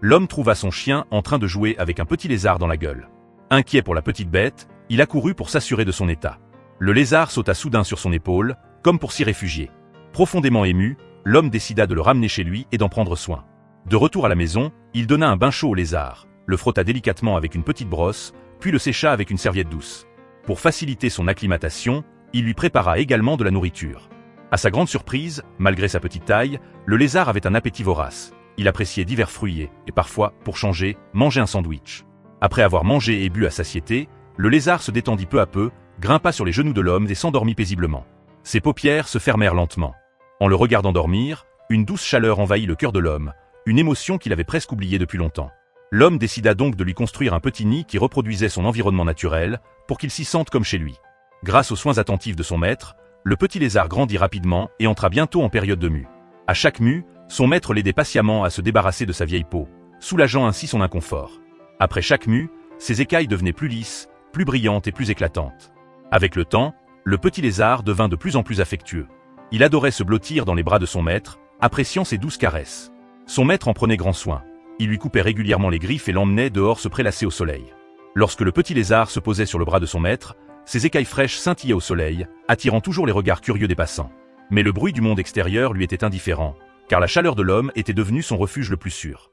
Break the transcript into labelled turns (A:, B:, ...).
A: L'homme trouva son chien en train de jouer avec un petit lézard dans la gueule. Inquiet pour la petite bête, il accourut pour s'assurer de son état. Le lézard sauta soudain sur son épaule, comme pour s'y réfugier. Profondément ému, l'homme décida de le ramener chez lui et d'en prendre soin. De retour à la maison, il donna un bain chaud au lézard, le frotta délicatement avec une petite brosse, puis le sécha avec une serviette douce. Pour faciliter son acclimatation, il lui prépara également de la nourriture. À sa grande surprise, malgré sa petite taille, le lézard avait un appétit vorace. Il appréciait divers fruits et parfois, pour changer, mangeait un sandwich. Après avoir mangé et bu à satiété, le lézard se détendit peu à peu, grimpa sur les genoux de l'homme et s'endormit paisiblement. Ses paupières se fermèrent lentement. En le regardant dormir, une douce chaleur envahit le cœur de l'homme, une émotion qu'il avait presque oubliée depuis longtemps. L'homme décida donc de lui construire un petit nid qui reproduisait son environnement naturel, pour qu'il s'y sente comme chez lui. Grâce aux soins attentifs de son maître, le petit lézard grandit rapidement et entra bientôt en période de mue. À chaque mue, son maître l'aidait patiemment à se débarrasser de sa vieille peau, soulageant ainsi son inconfort. Après chaque mue, ses écailles devenaient plus lisses, plus brillantes et plus éclatantes. Avec le temps, le petit lézard devint de plus en plus affectueux. Il adorait se blottir dans les bras de son maître, appréciant ses douces caresses. Son maître en prenait grand soin. Il lui coupait régulièrement les griffes et l'emmenait dehors se prélasser au soleil. Lorsque le petit lézard se posait sur le bras de son maître, ses écailles fraîches scintillaient au soleil, attirant toujours les regards curieux des passants. Mais le bruit du monde extérieur lui était indifférent, car la chaleur de l'homme était devenue son refuge le plus sûr.